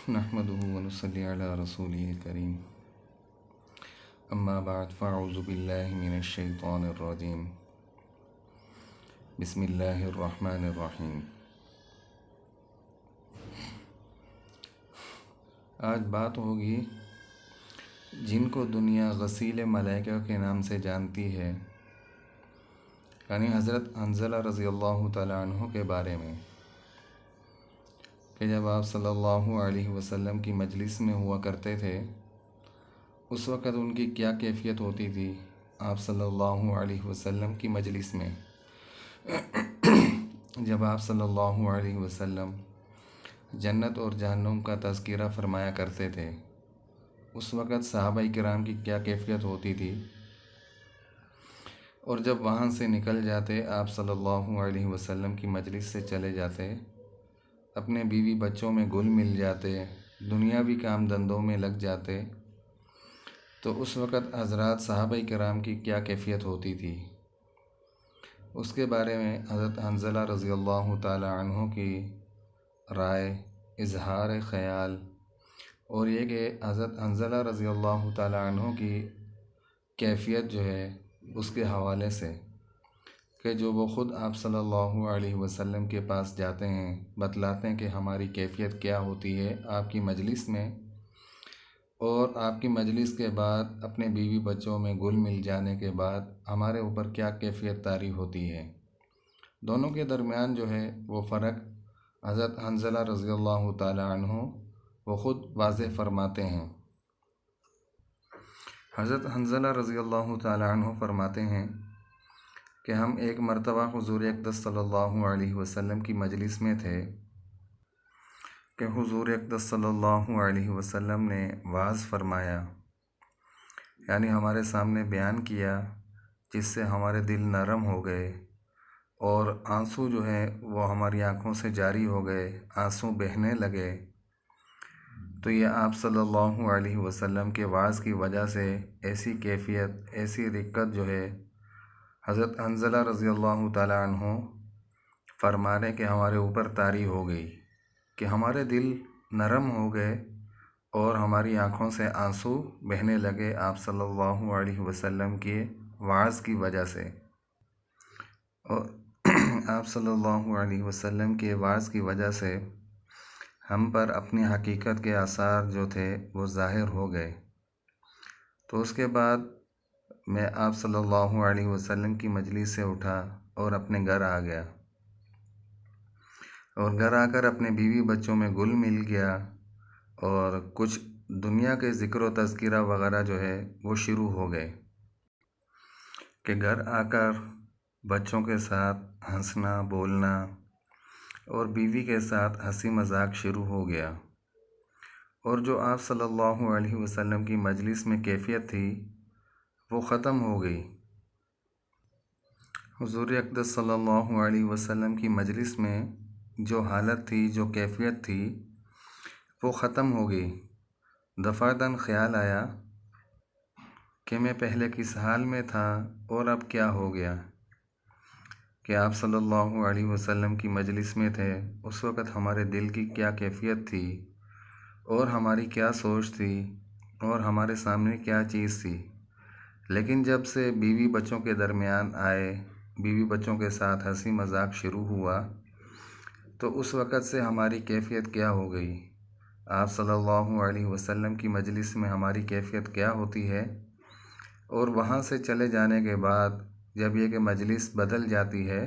نحمده ونصلي على رسوله الكريم اما بعد فاعوذ بالله من الشیطان الرجیم بسم اللہ الرحمن الرحیم۔ آج بات ہوگی جن کو دنیا غسیل ملائکہ کے نام سے جانتی ہے، یعنی حضرت حنظلہ رضی اللہ تعالیٰ عنہ کے بارے میں، کہ جب آپ صلی اللہ علیہ وسلم کی مجلس میں ہوا کرتے تھے اس وقت ان کی کیا کیفیت ہوتی تھی۔ آپ صلی اللہ علیہ وسلم کی مجلس میں جب آپ صلی اللہ علیہ وسلم جنت اور جہنم کا تذکرہ فرمایا کرتے تھے اس وقت صحابہ کرام کی کیا کیفیت ہوتی تھی، اور جب وہاں سے نکل جاتے آپ صلی اللہ علیہ وسلم کی مجلس سے چلے جاتے، اپنے بیوی بچوں میں گل مل جاتے، دنیاوی کام دھندوں میں لگ جاتے، تو اس وقت حضرات صحابہ کرام کی کیا کیفیت ہوتی تھی، اس کے بارے میں حضرت حنظلہ رضی اللہ تعالی عنہ کی رائے، اظہار خیال، اور یہ کہ حضرت حنظلہ رضی اللہ تعالی عنہ کی کیفیت جو ہے اس کے حوالے سے، کہ جو وہ خود آپ صلی اللہ علیہ وسلم کے پاس جاتے ہیں، بتلاتے ہیں کہ ہماری کیفیت کیا ہوتی ہے آپ کی مجلس میں، اور آپ کی مجلس کے بعد اپنے بیوی بچوں میں گل مل جانے کے بعد ہمارے اوپر کیا کیفیت طاری ہوتی ہے۔ دونوں کے درمیان جو ہے وہ فرق حضرت حنظلہ رضی اللہ تعالی عنہ وہ خود واضح فرماتے ہیں۔ حضرت حنظلہ رضی اللہ تعالی عنہ فرماتے ہیں کہ ہم ایک مرتبہ حضور اقدس صلی اللہ علیہ وسلم کی مجلس میں تھے کہ حضور اقدس صلی اللہ علیہ وسلم نے وعظ فرمایا، یعنی ہمارے سامنے بیان کیا، جس سے ہمارے دل نرم ہو گئے اور آنسو جو ہے وہ ہماری آنکھوں سے جاری ہو گئے، آنسو بہنے لگے۔ تو یہ آپ صلی اللہ علیہ وسلم کے وعظ کی وجہ سے ایسی کیفیت، ایسی رقت جو ہے حضرت حنظلہ رضی اللہ تعالی عنہ فرمانے کہ ہمارے اوپر طاری ہو گئی، کہ ہمارے دل نرم ہو گئے اور ہماری آنکھوں سے آنسو بہنے لگے آپ صلی اللہ علیہ وسلم کے وعظ کی وجہ سے۔ اور آپ صلی اللہ علیہ وسلم کے وعظ کی وجہ سے ہم پر اپنی حقیقت کے آثار جو تھے وہ ظاہر ہو گئے۔ تو اس کے بعد میں آپ صلی اللہ علیہ وسلم کی مجلس سے اٹھا اور اپنے گھر آ گیا، اور گھر آ کر اپنے بیوی بچوں میں گل مل گیا، اور کچھ دنیا کے ذکر و تذکرہ وغیرہ جو ہے وہ شروع ہو گئے، کہ گھر آ کر بچوں کے ساتھ ہنسنا بولنا اور بیوی کے ساتھ ہنسی مذاق شروع ہو گیا، اور جو آپ صلی اللہ علیہ وسلم کی مجلس میں کیفیت تھی وہ ختم ہو گئی۔ حضور اقدس صلی اللہ علیہ وسلم کی مجلس میں جو حالت تھی، جو کیفیت تھی، وہ ختم ہو گئی۔ دفعتاً خیال آیا کہ میں پہلے کس حال میں تھا اور اب کیا ہو گیا، کہ آپ صلی اللہ علیہ وسلم کی مجلس میں تھے اس وقت ہمارے دل کی کیا کیفیت تھی اور ہماری کیا سوچ تھی اور ہمارے سامنے کیا چیز تھی، لیکن جب سے بیوی بچوں کے درمیان آئے، بیوی بچوں کے ساتھ ہنسی مذاق شروع ہوا، تو اس وقت سے ہماری کیفیت کیا ہو گئی۔ آپ صلی اللہ علیہ وسلم کی مجلس میں ہماری کیفیت کیا ہوتی ہے، اور وہاں سے چلے جانے کے بعد جب یہ کہ مجلس بدل جاتی ہے،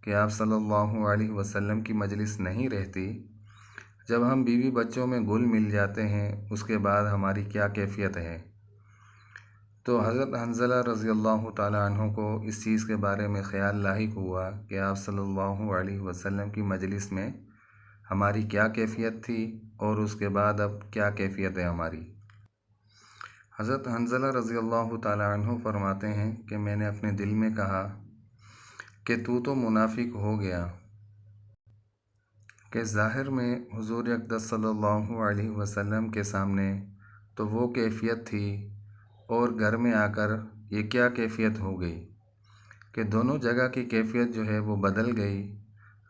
کہ آپ صلی اللہ علیہ وسلم کی مجلس نہیں رہتی، جب ہم بیوی بچوں میں گل مل جاتے ہیں اس کے بعد ہماری کیا کیفیت ہے۔ تو حضرت حنظلہ رضی اللہ تعالی عنہ کو اس چیز کے بارے میں خیال لاحق ہوا کہ آپ صلی اللہ علیہ وسلم کی مجلس میں ہماری کیا کیفیت تھی اور اس کے بعد اب کیا کیفیت ہے ہماری۔ حضرت حنظلہ رضی اللہ تعالی عنہ فرماتے ہیں کہ میں نے اپنے دل میں کہا کہ تو منافق ہو گیا، کہ ظاہر میں حضور اقدس صلی اللہ علیہ وسلم کے سامنے تو وہ کیفیت تھی، اور گھر میں آ کر یہ کیا کیفیت ہو گئی، کہ دونوں جگہ کی کیفیت جو ہے وہ بدل گئی۔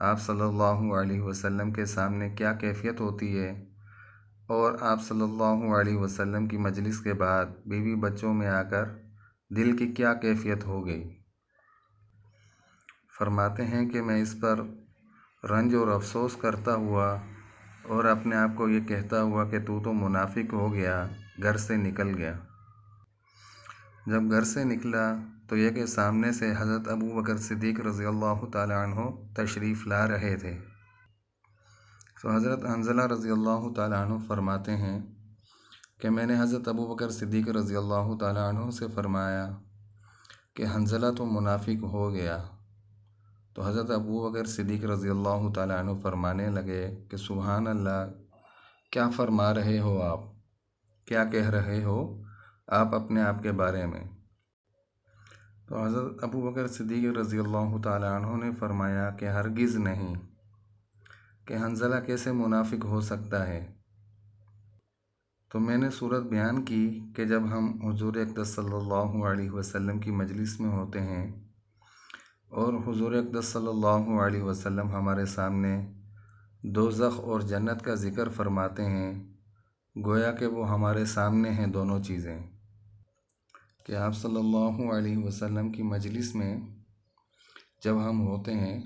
آپ صلی اللہ علیہ وسلم کے سامنے کیا کیفیت ہوتی ہے اور آپ صلی اللہ علیہ وسلم کی مجلس کے بعد بیوی بچوں میں آ کر دل کی کیا کیفیت ہو گئی۔ فرماتے ہیں کہ میں اس پر رنج اور افسوس کرتا ہوا اور اپنے آپ کو یہ کہتا ہوا کہ تو منافق ہو گیا، گھر سے نکل گیا۔ جب گھر سے نکلا تو یہ کہ سامنے سے حضرت ابو بکر صدیق رضی اللہ تعالی عنہ تشریف لا رہے تھے۔ تو حضرت حنظلہ رضی اللہ تعالی عنہ فرماتے ہیں کہ میں نے حضرت ابو بکر صدیق رضی اللہ تعالی عنہ سے فرمایا کہ حنظلہ تو منافق ہو گیا۔ تو حضرت ابو بکر صدیق رضی اللہ تعالی عنہ فرمانے لگے کہ سبحان اللہ، کیا فرما رہے ہو آپ، کیا کہہ رہے ہو آپ اپنے آپ کے بارے میں۔ تو حضرت ابو بکر صدیق رضی اللہ تعالی عنہ نے فرمایا کہ ہرگز نہیں، کہ حنظلہ کیسے منافق ہو سکتا ہے۔ تو میں نے صورت بیان کی کہ جب ہم حضور اقدس صلی اللہ علیہ وسلم کی مجلس میں ہوتے ہیں اور حضور اقدس صلی اللہ علیہ وسلم ہمارے سامنے دوزخ اور جنت کا ذکر فرماتے ہیں، گویا کہ وہ ہمارے سامنے ہیں دونوں چیزیں، کہ آپ صلی اللہ علیہ وسلم کی مجلس میں جب ہم ہوتے ہیں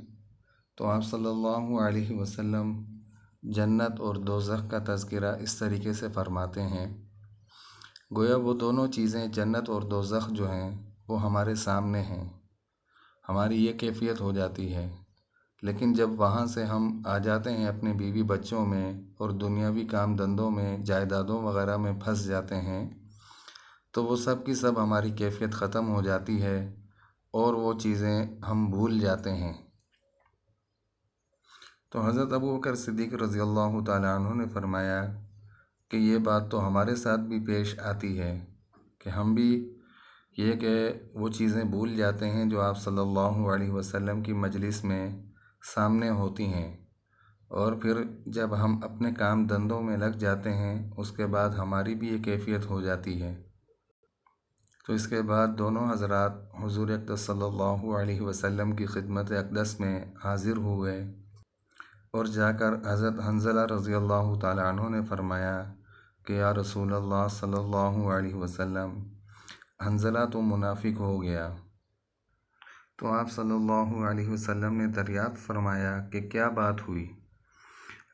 تو آپ صلی اللہ علیہ وسلم جنت اور دوزخ کا تذکرہ اس طریقے سے فرماتے ہیں، گویا وہ دونوں چیزیں جنت اور دوزخ جو ہیں وہ ہمارے سامنے ہیں، ہماری یہ کیفیت ہو جاتی ہے۔ لیکن جب وہاں سے ہم آ جاتے ہیں اپنے بیوی بچوں میں اور دنیاوی کام دھندوں میں، جائیدادوں وغیرہ میں پھنس جاتے ہیں، تو وہ سب کی سب ہماری کیفیت ختم ہو جاتی ہے اور وہ چیزیں ہم بھول جاتے ہیں۔ تو حضرت ابو بکر صدیق رضی اللہ تعالی عنہ نے فرمایا کہ یہ بات تو ہمارے ساتھ بھی پیش آتی ہے کہ ہم بھی یہ کہ وہ چیزیں بھول جاتے ہیں جو آپ صلی اللہ علیہ وسلم کی مجلس میں سامنے ہوتی ہیں، اور پھر جب ہم اپنے کام دھندوں میں لگ جاتے ہیں اس کے بعد ہماری بھی یہ کیفیت ہو جاتی ہے۔ تو اس کے بعد دونوں حضرات حضور اقدس صلی اللہ علیہ وسلم کی خدمت اقدس میں حاضر ہوئے اور جا کر حضرت حنظلہ رضی اللہ تعالی عنہ نے فرمایا کہ یا رسول اللہ صلی اللہ علیہ وسلم، حنظلہ تو منافق ہو گیا۔ تو آپ صلی اللہ علیہ وسلم نے دریافت فرمایا کہ کیا بات ہوئی،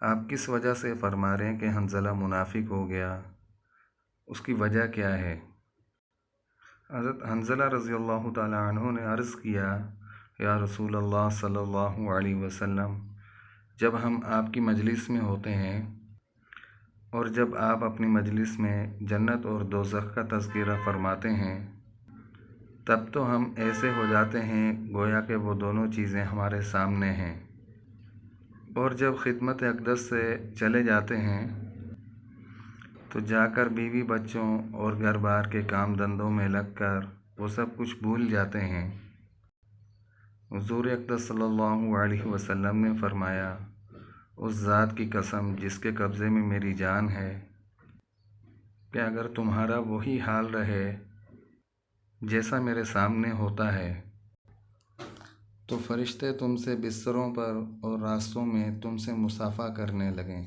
آپ کس وجہ سے فرما رہے ہیں کہ حنظلہ منافق ہو گیا، اس کی وجہ کیا ہے؟ حضرت حنظلہ رضی اللہ تعالی عنہ نے عرض کیا یا رسول اللہ صلی اللہ علیہ وسلم، جب ہم آپ کی مجلس میں ہوتے ہیں اور جب آپ اپنی مجلس میں جنت اور دوزخ کا تذکرہ فرماتے ہیں تب تو ہم ایسے ہو جاتے ہیں گویا کہ وہ دونوں چیزیں ہمارے سامنے ہیں، اور جب خدمت اقدس سے چلے جاتے ہیں تو جا کر بیوی بچوں اور گھر بار کے کام دھندوں میں لگ کر وہ سب کچھ بھول جاتے ہیں۔ حضور اقدس صلی اللہ علیہ وسلم نے فرمایا اس ذات کی قسم جس کے قبضے میں میری جان ہے کہ اگر تمہارا وہی حال رہے جیسا میرے سامنے ہوتا ہے تو فرشتے تم سے بستروں پر اور راستوں میں تم سے مصافحہ کرنے لگیں،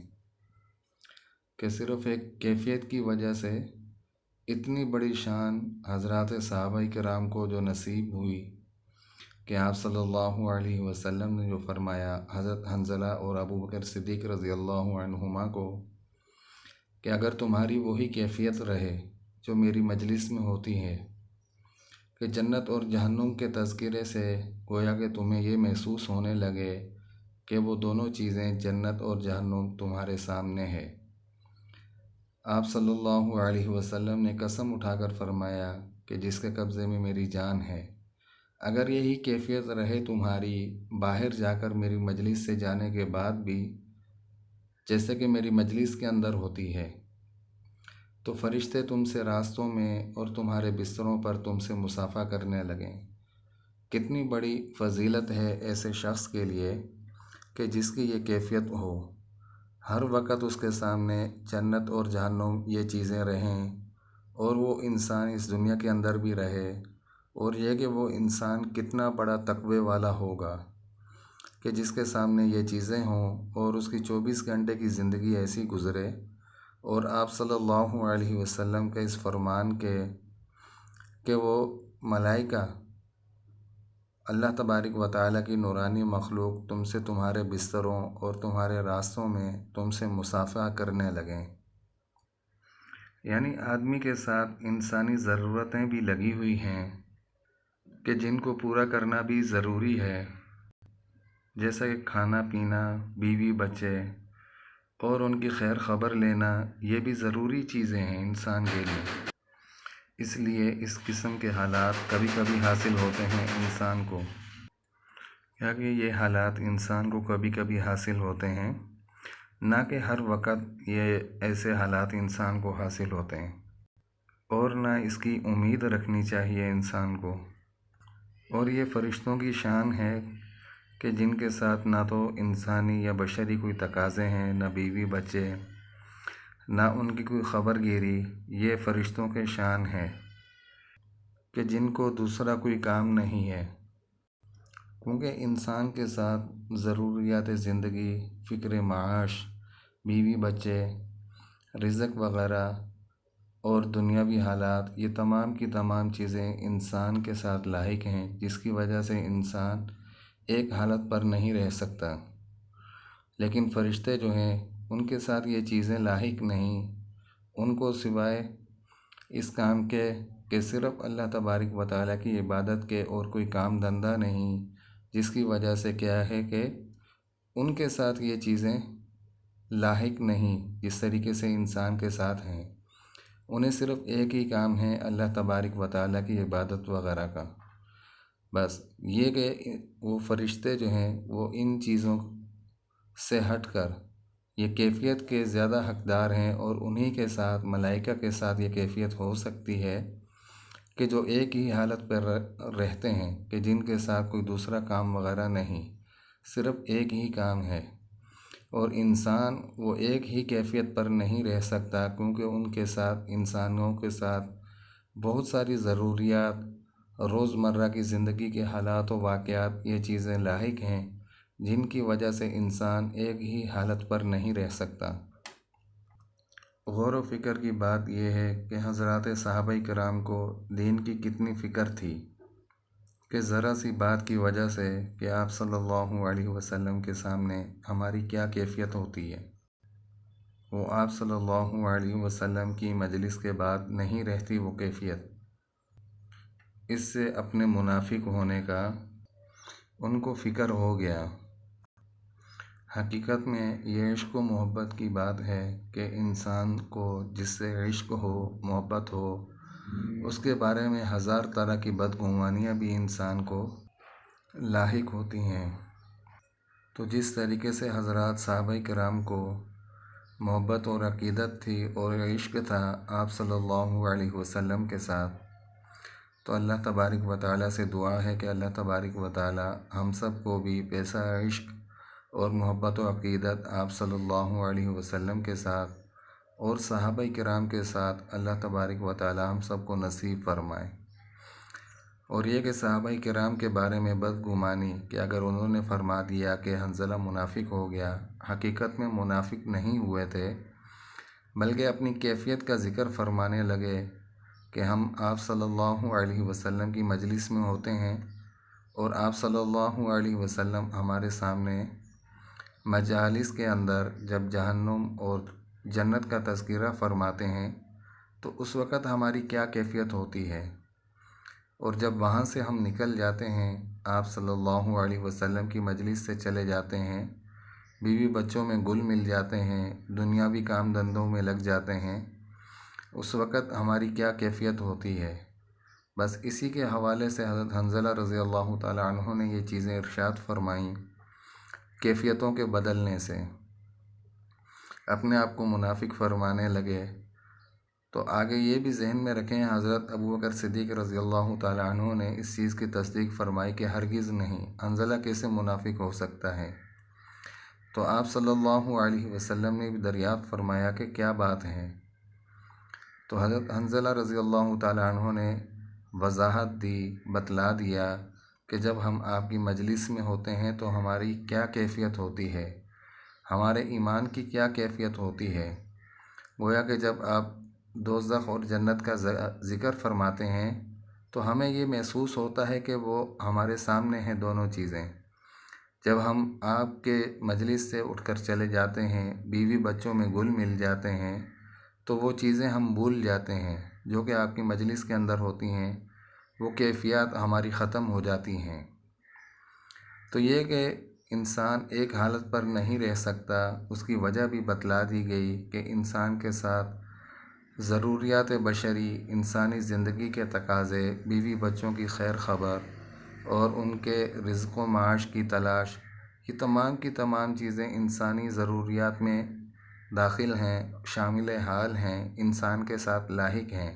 کہ صرف ایک کیفیت کی وجہ سے اتنی بڑی شان حضرات صحابہ کرام کو جو نصیب ہوئی کہ آپ صلی اللہ علیہ وسلم نے جو فرمایا حضرت حنظلہ اور ابو بکر صدیق رضی اللہ عنہما کو کہ اگر تمہاری وہی کیفیت رہے جو میری مجلس میں ہوتی ہے، کہ جنت اور جہنم کے تذکرے سے گویا کہ تمہیں یہ محسوس ہونے لگے کہ وہ دونوں چیزیں جنت اور جہنم تمہارے سامنے ہے، آپ صلی اللہ علیہ وسلم نے قسم اٹھا کر فرمایا کہ جس کے قبضے میں میری جان ہے، اگر یہی کیفیت رہے تمہاری باہر جا کر میری مجلس سے جانے کے بعد بھی جیسے کہ میری مجلس کے اندر ہوتی ہے، تو فرشتے تم سے راستوں میں اور تمہارے بستروں پر تم سے مصافحہ کرنے لگیں۔ کتنی بڑی فضیلت ہے ایسے شخص کے لیے کہ جس کی یہ کیفیت ہو، ہر وقت اس کے سامنے جنت اور جہنم یہ چیزیں رہیں اور وہ انسان اس دنیا کے اندر بھی رہے، اور یہ کہ وہ انسان کتنا بڑا تقوی والا ہوگا کہ جس کے سامنے یہ چیزیں ہوں اور اس کی 24 گھنٹے کی زندگی ایسی گزرے اور آپ صلی اللہ علیہ وسلم کے اس فرمان کے کہ وہ ملائکہ اللہ تبارک و تعالیٰ کی نورانی مخلوق تم سے تمہارے بستروں اور تمہارے راستوں میں تم سے مصافحہ کرنے لگیں، یعنی آدمی کے ساتھ انسانی ضرورتیں بھی لگی ہوئی ہیں کہ جن کو پورا کرنا بھی ضروری ہے، جیسا کہ کھانا پینا، بیوی بچے اور ان کی خیر خبر لینا، یہ بھی ضروری چیزیں ہیں انسان کے لیے۔ اس لیے اس قسم کے حالات کبھی کبھی حاصل ہوتے ہیں انسان کو، کیونکہ یہ حالات انسان کو کبھی کبھی حاصل ہوتے ہیں، نہ کہ ہر وقت یہ ایسے حالات انسان کو حاصل ہوتے ہیں، اور نہ اس کی امید رکھنی چاہیے انسان کو۔ اور یہ فرشتوں کی شان ہے کہ جن کے ساتھ نہ تو انسانی یا بشری کوئی تقاضے ہیں، نہ بیوی بچے، نہ ان کی کوئی خبر گیری، یہ فرشتوں کے شان ہے کہ جن کو دوسرا کوئی کام نہیں ہے، کیونکہ انسان کے ساتھ ضروریات زندگی، فکر معاش، بیوی بچے، رزق وغیرہ اور دنیاوی حالات، یہ تمام کی تمام چیزیں انسان کے ساتھ لاحق ہیں، جس کی وجہ سے انسان ایک حالت پر نہیں رہ سکتا۔ لیکن فرشتے جو ہیں ان کے ساتھ یہ چیزیں لاحق نہیں، ان کو سوائے اس کام کے کہ صرف اللہ تبارک و تعالیٰ کی عبادت کے اور کوئی کام دھندہ نہیں، جس کی وجہ سے کیا ہے کہ ان کے ساتھ یہ چیزیں لاحق نہیں جس طریقے سے انسان کے ساتھ ہیں۔ انہیں صرف ایک ہی کام ہے اللہ تبارک و تعالیٰ کی عبادت وغیرہ کا، بس یہ کہ وہ فرشتے جو ہیں وہ ان چیزوں سے ہٹ کر یہ کیفیت کے زیادہ حقدار ہیں، اور انہی کے ساتھ ملائکہ کے ساتھ یہ کیفیت ہو سکتی ہے کہ جو ایک ہی حالت پر رہتے ہیں، کہ جن کے ساتھ کوئی دوسرا کام وغیرہ نہیں، صرف ایک ہی کام ہے، اور انسان وہ ایک ہی کیفیت پر نہیں رہ سکتا، کیونکہ ان کے ساتھ انسانوں کے ساتھ بہت ساری ضروریات، روزمرہ کی زندگی کے حالات و واقعات، یہ چیزیں لاحق ہیں جن کی وجہ سے انسان ایک ہی حالت پر نہیں رہ سکتا۔ غور و فکر کی بات یہ ہے کہ حضرات صحابہ کرام کو دین کی کتنی فکر تھی کہ ذرا سی بات کی وجہ سے کہ آپ صلی اللہ علیہ وسلم کے سامنے ہماری کیا کیفیت ہوتی ہے، وہ آپ صلی اللہ علیہ وسلم کی مجلس کے بعد نہیں رہتی وہ کیفیت۔ اس سے اپنے منافق ہونے کا ان کو فکر ہو گیا۔ حقیقت میں یہ عشق و محبت کی بات ہے کہ انسان کو جس سے عشق ہو، محبت ہو، اس کے بارے میں ہزار طرح کی بدگمانیاں بھی انسان کو لاحق ہوتی ہیں۔ تو جس طریقے سے حضرات صحابہ کرام کو محبت اور عقیدت تھی اور عشق تھا آپ صلی اللہ علیہ وسلم کے ساتھ، تو اللہ تبارک و تعالیٰ سے دعا ہے کہ اللہ تبارک و تعالیٰ ہم سب کو بھی پیسہ عشق اور محبت و عقیدت آپ صلی اللہ علیہ وسلم کے ساتھ اور صحابہ کرام کے ساتھ اللہ تبارک و تعالیٰ ہم سب کو نصیب فرمائے۔ اور یہ کہ صحابہ کرام کے بارے میں بدگمانی کہ اگر انہوں نے فرما دیا کہ حنظلہ منافق ہو گیا، حقیقت میں منافق نہیں ہوئے تھے، بلکہ اپنی کیفیت کا ذکر فرمانے لگے کہ ہم آپ صلی اللہ علیہ وسلم کی مجلس میں ہوتے ہیں، اور آپ صلی اللہ علیہ وسلم ہمارے سامنے مجالس کے اندر جب جہنم اور جنت کا تذکرہ فرماتے ہیں تو اس وقت ہماری کیا کیفیت ہوتی ہے، اور جب وہاں سے ہم نکل جاتے ہیں، آپ صلی اللہ علیہ وسلم کی مجلس سے چلے جاتے ہیں، بیوی بچوں میں گل مل جاتے ہیں، دنیاوی کام دھندوں میں لگ جاتے ہیں، اس وقت ہماری کیا کیفیت ہوتی ہے۔ بس اسی کے حوالے سے حضرت حنظلہ رضی اللہ تعالی عنہ نے یہ چیزیں ارشاد فرمائیں، کیفیتوں کے بدلنے سے اپنے آپ کو منافق فرمانے لگے۔ تو آگے یہ بھی ذہن میں رکھیں، حضرت ابوبکر صدیق رضی اللہ تعالی عنہ نے اس چیز کی تصدیق فرمائی کہ ہرگز نہیں، حنظلہ کیسے منافق ہو سکتا ہے؟ تو آپ صلی اللہ علیہ وسلم نے بھی دریافت فرمایا کہ کیا بات ہے؟ تو حضرت حنظلہ رضی اللہ تعالی عنہ نے وضاحت دی، بتلا دیا کہ جب ہم آپ کی مجلس میں ہوتے ہیں تو ہماری کیا کیفیت ہوتی ہے، ہمارے ایمان کی کیا کیفیت ہوتی ہے۔ گویا کہ جب آپ دوزخ اور جنت کا ذکر فرماتے ہیں تو ہمیں یہ محسوس ہوتا ہے کہ وہ ہمارے سامنے ہیں دونوں چیزیں۔ جب ہم آپ کے مجلس سے اٹھ کر چلے جاتے ہیں، بیوی بچوں میں گل مل جاتے ہیں، تو وہ چیزیں ہم بھول جاتے ہیں جو کہ آپ کی مجلس کے اندر ہوتی ہیں، وہ کیفیات ہماری ختم ہو جاتی ہیں۔ تو یہ کہ انسان ایک حالت پر نہیں رہ سکتا، اس کی وجہ بھی بتلا دی گئی کہ انسان کے ساتھ ضروریات بشری، انسانی زندگی کے تقاضے، بیوی بچوں کی خیر خبر اور ان کے رزق و معاش کی تلاش، یہ تمام کی تمام چیزیں انسانی ضروریات میں داخل ہیں، شامل حال ہیں، انسان کے ساتھ لاحق ہیں۔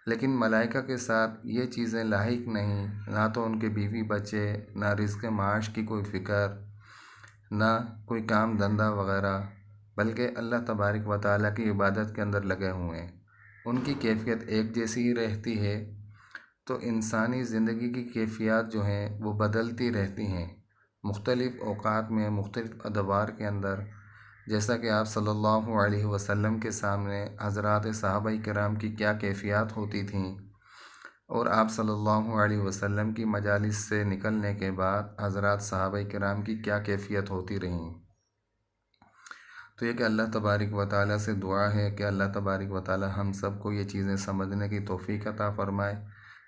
لیکن ملائکہ کے ساتھ یہ چیزیں لاحق نہیں، نہ تو ان کے بیوی بچے، نہ رزق معاش کی کوئی فکر، نہ کوئی کام دھندہ وغیرہ، بلکہ اللہ تبارک و تعالیٰ کی عبادت کے اندر لگے ہوئے ہیں۔ ان کی کیفیت ایک جیسی ہی رہتی ہے، تو انسانی زندگی کی کیفیات جو ہیں وہ بدلتی رہتی ہیں مختلف اوقات میں، مختلف ادوار کے اندر۔ جیسا کہ آپ صلی اللہ علیہ وسلم کے سامنے حضرات صحابہ کرام کی کیا کیفیات ہوتی تھیں، اور آپ صلی اللہ علیہ وسلم کی مجالس سے نکلنے کے بعد حضرات صحابہ کرام کی کیا کیفیت ہوتی رہیں۔ تو یہ کہ اللہ تبارک و تعالیٰ سے دعا ہے کہ اللہ تبارک و تعالیٰ ہم سب کو یہ چیزیں سمجھنے کی توفیق عطا فرمائے۔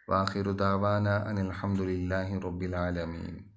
وآخر دعوانا ان الحمد للہ رب العالمین۔